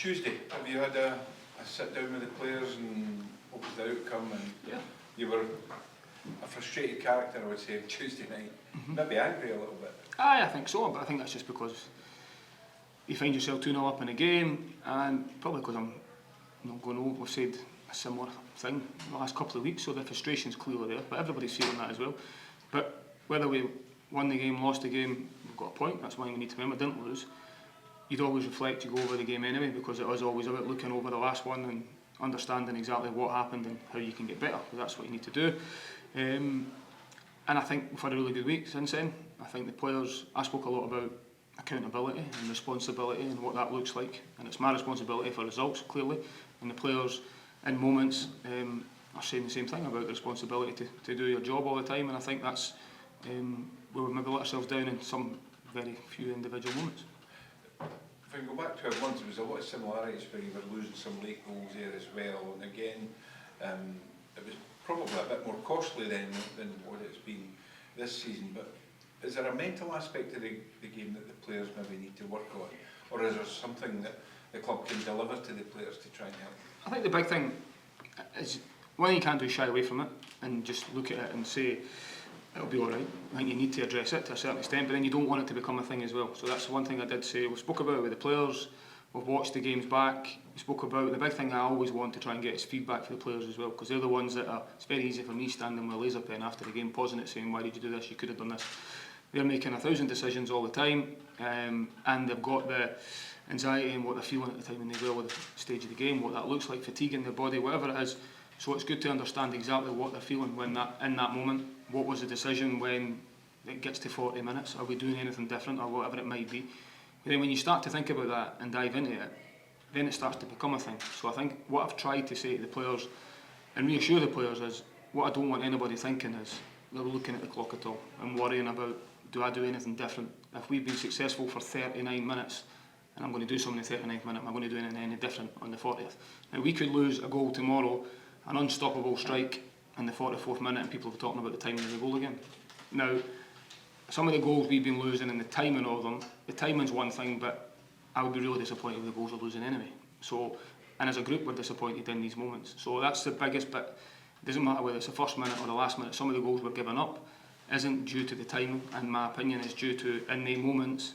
Tuesday, have you had a sit down with the players and what was the outcome? And you were a frustrated character, I would say, on Tuesday night. Maybe angry a little bit. Aye, I think so, but I think that's just because you find yourself 2-0 up in a game, and probably because I'm not going over, we've said a similar thing the last couple of weeks, so the frustration's clearly there, but everybody's feeling that as well. But whether we won the game, lost the game, we've got a point, that's why we need to remember, didn't lose. You'd always reflect, you go over the game anyway, because it is always about looking over the last one and understanding exactly what happened and how you can get better, because that's what you need to do. And I think we've had a really good week since then. I think the players, I spoke a lot about accountability and responsibility and what that looks like, and it's my responsibility for results, clearly, and the players in moments are saying the same thing about the responsibility to do your job all the time, and I think that's where we maybe let ourselves down in some very few individual moments. If I can go back to it once, there was a lot of similarities where you were losing some late goals there as well, and again, it was probably a bit more costly than what it's been this season, but is there a mental aspect of the game that the players maybe need to work on, or is there something that the club can deliver to the players to try and help? I think the big thing is, one thing you can't do is shy away from it and just look at it and say it'll be alright. I think you need to address it to a certain extent, but then you don't want it to become a thing as well. So that's one thing I did say. We spoke about it with the players, we've watched the games back, we spoke about the big thing I always want to try and get is feedback for the players as well, because they're the ones that are, it's very easy for me standing with a laser pen after the game, pausing it saying, why did you do this, you could have done this. They're making 1,000 decisions all the time, and they've got the anxiety and what they're feeling at the time, and they will with the stage of the game, what that looks like, fatigue in their body, whatever it is. So it's good to understand exactly what they're feeling when in that moment. What was the decision when it gets to 40 minutes? Are we doing anything different, or whatever it might be? And then when you start to think about that and dive into it, then it starts to become a thing. So I think what I've tried to say to the players and reassure the players is, what I don't want anybody thinking is they're looking at the clock at all and worrying about, do I do anything different? If we've been successful for 39 minutes and I'm going to do something in the 39th minute, am I going to do anything any different on the 40th? Now we could lose a goal tomorrow, an unstoppable strike in the 44th minute, and people are talking about the timing of the goal again. Now, some of the goals we've been losing and the timing of them, the timing's one thing, but I would be really disappointed with the goals we're losing anyway. So, and as a group we're disappointed in these moments. So that's the biggest bit. It doesn't matter whether it's the first minute or the last minute, some of the goals we're giving up isn't due to the timing, in my opinion, it's due to in the moments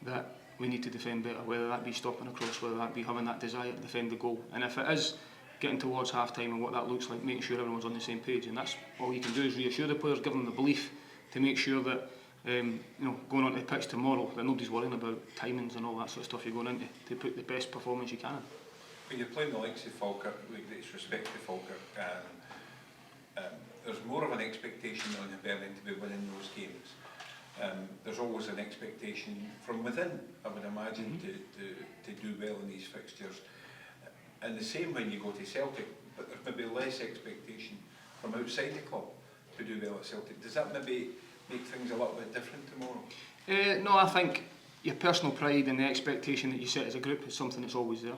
that we need to defend better, whether that be stopping a cross, whether that be having that desire to defend the goal. And if it is getting towards half time and what that looks like, making sure everyone's on the same page, and that's all you can do is reassure the players, give them the belief to make sure that going onto the pitch tomorrow that nobody's worrying about timings and all that sort of stuff you're going into to put the best performance you can in. When you're playing the likes of Falkirk, with greatest respect to Falkirk, there's more of an expectation on Hibernian to be winning those games. There's always an expectation from within, I would imagine, to do well in these fixtures. And the same when you go to Celtic, but there's maybe less expectation from outside the club to do well at Celtic. Does that maybe make things a little bit different tomorrow? No, I think your personal pride and the expectation that you set as a group is something that's always there.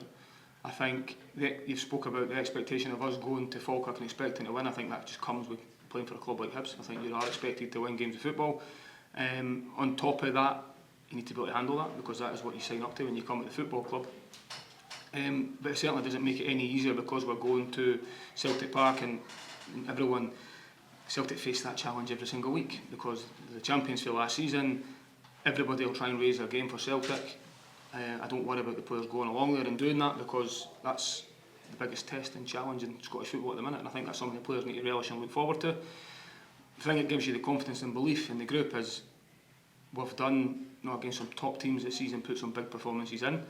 I think that you've spoke about the expectation of us going to Falkirk and expecting to win. I think that just comes with playing for a club like Hibs. I think you are expected to win games of football. On top of that, you need to be able to handle that, because that is what you sign up to when you come to the football club. But it certainly doesn't make it any easier because we're going to Celtic Park and everyone, Celtic face that challenge every single week because the champions for last season, everybody will try and raise their game for Celtic. I don't worry about the players going along there and doing that because that's the biggest test and challenge in Scottish football at the minute, and I think that's something the players need to relish and look forward to. The thing that gives you the confidence and belief in the group is we've done, against some top teams this season, put some big performances in.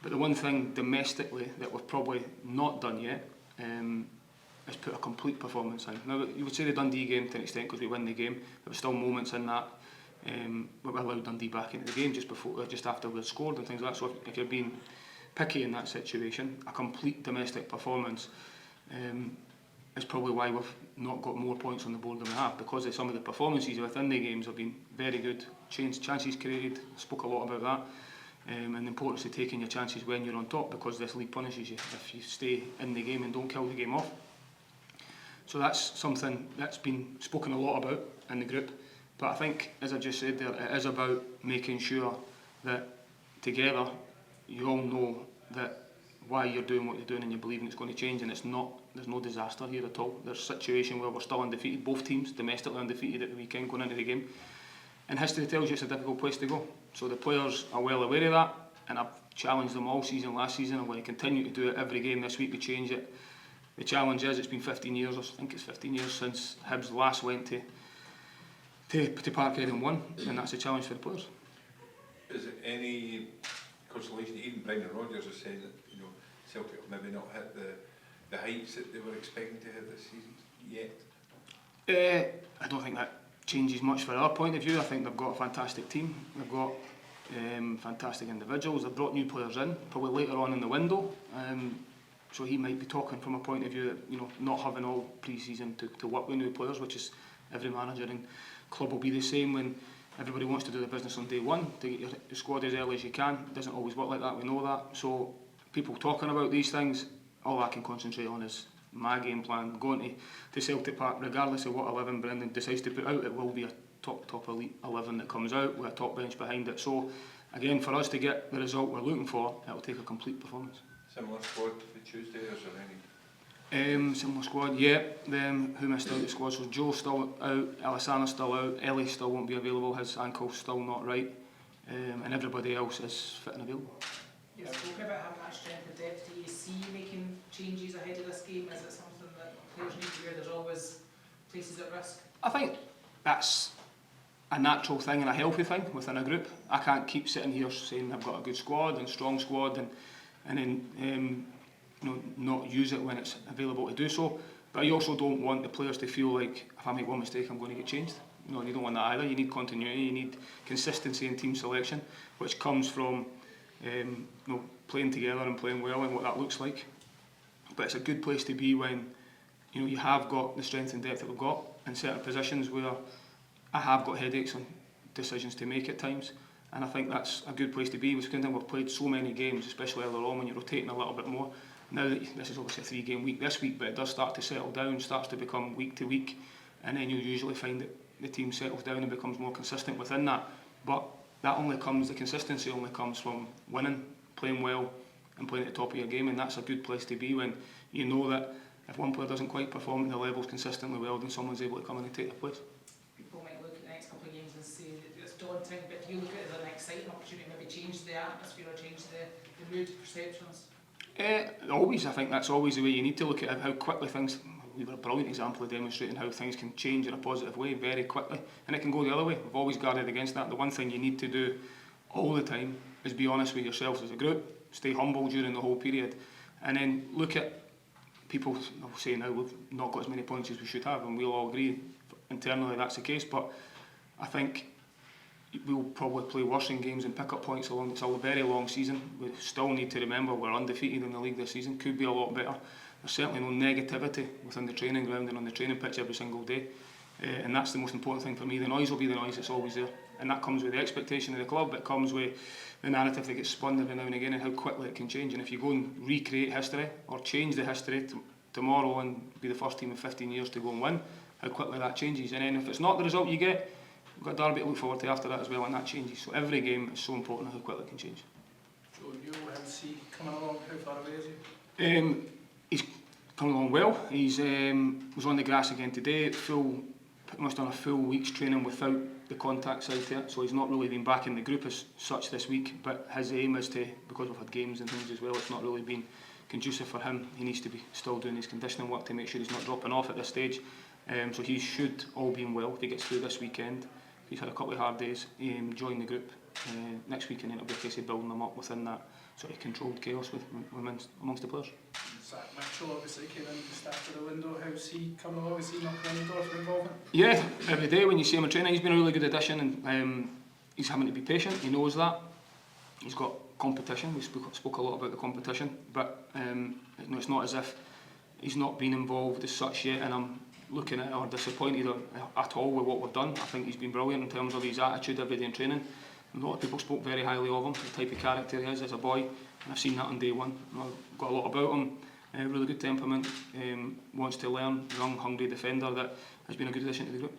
But the one thing domestically that we've probably not done yet is put a complete performance in. Now, you would say the Dundee game to an extent because we win the game. There were still moments in that where we allowed Dundee back into the game just after we'd scored and things like that. So if you're being picky in that situation, a complete domestic performance is probably why we've not got more points on the board than we have, because of some of the performances within the games have been very good. Chances created, I spoke a lot about that. And the importance of taking your chances when you're on top, because this league punishes you if you stay in the game and don't kill the game off. So that's something that's been spoken a lot about in the group. But I think, as I just said there, it is about making sure that together you all know that why you're doing what you're doing and you believe it's going to change, and it's not. There's no disaster here at all. There's a situation where we're still undefeated, both teams domestically undefeated at the weekend going into the game, and history tells you it's a difficult place to go. So the players are well aware of that, and I've challenged them all season last season. I'm going to continue to do it every game this week to change it. The challenge is it's been 15 years, I think it's 15 years since Hibs last went to Parkhead and won, and that's a challenge for the players. Is it any consolation? Even Brendan Rodgers has said that Celtic have maybe not hit the heights that they were expecting to hit this season yet. I don't think that changes much for our point of view. I think they've got a fantastic team. They've got fantastic individuals. They've brought new players in, probably later on in the window. So he might be talking from a point of view that not having all pre-season to work with new players, which is every manager and club will be the same when everybody wants to do the business on day one to get your squad as early as you can. It doesn't always work like that, we know that. So people talking about these things, all I can concentrate on is my game plan. Going to Celtic Park, regardless of what 11 Brendan decides to put out, it will be a top elite 11 that comes out with a top bench behind it. So again, for us to get the result we're looking for, it'll take a complete performance. Similar squad for Tuesday, or is there any? Similar squad, yeah. Who missed out the squad? So Joe's still out, Alessandro's still out, Ellie still won't be available, his ankle's still not right, and everybody else is fit and available. You've spoken about having that strength and depth. Do you see making changes ahead of this game? Is it something that players need to hear? There's always places at risk. I think that's a natural thing and a healthy thing within a group. I can't keep sitting here saying I've got a good squad and strong squad and then not use it when it's available to do so. But I also don't want the players to feel like if I make one mistake I'm going to get changed. You don't want that either. You need continuity, you need consistency in team selection, which comes from playing together and playing well and what that looks like. But it's a good place to be when you have got the strength and depth that we've got in certain positions where I have got headaches on decisions to make at times. And I think that's a good place to be. We've played so many games, especially earlier on when you're rotating a little bit more. Now that this is obviously a 3-game week this week, but it does start to settle down, starts to become week to week, and then you usually find that the team settles down and becomes more consistent within that. But the consistency only comes from winning, playing well, and playing at the top of your game, and that's a good place to be when you know that if one player doesn't quite perform at the levels consistently well, then someone's able to come in and take their place. People might look at the next couple of games and say that it's daunting, but do you look at it as an exciting opportunity to maybe change the atmosphere or change the mood perceptions? Always, I think that's always the way you need to look at how quickly things. We were a brilliant example of demonstrating how things can change in a positive way very quickly, and it can go the other way. We've always guarded against that. The one thing you need to do all the time is be honest with yourselves as a group, stay humble during the whole period, and then look at people saying now we've not got as many points as we should have, and we'll all agree internally that's the case, but I think we'll probably play worse in games and pick up points along. It's a very long season. We still need to remember we're undefeated in the league this season. Could be a lot better. There's certainly no negativity within the training ground and on the training pitch every single day, and that's the most important thing for me. The noise will be the noise, it's always there, and that comes with the expectation of the club. It comes with the narrative that gets spun every now and again and how quickly it can change. And if you go and recreate history or change the history tomorrow and be the first team in 15 years to go and win, how quickly that changes. And then if it's not the result you get, we've got Derby to look forward to after that as well, and that changes. So every game is so important how quickly it can change. Joe, you and C coming along, how far away is he? He's coming along well. He's was on the grass again today. Pretty much done a full week's training without the contact side to it, so he's not really been back in the group as such this week. But his aim is to, because we've had games and things as well, it's not really been conducive for him. He needs to be still doing his conditioning work to make sure he's not dropping off at this stage. So he should, all being well, if he gets through this weekend. He's had a couple of hard days, join the group next week, and then it'll be a case of building them up within that sort of controlled chaos amongst the players. Zach Mitchell obviously came in just after the window. How's he coming along? Is he knocking on the door for involvement? Yeah, every day when you see him in training, he's been a really good addition, and he's having to be patient. He knows that. He's got competition. We spoke a lot about the competition, but it's not as if he's not been involved as such yet, and I'm looking at it or disappointed at all with what we've done. I think he's been brilliant in terms of his attitude every day in training. A lot of people spoke very highly of him, the type of character he is as a boy, and I've seen that on day one. I've got a lot about him. Really good temperament, wants to learn, young, hungry defender that has been a good addition to the group.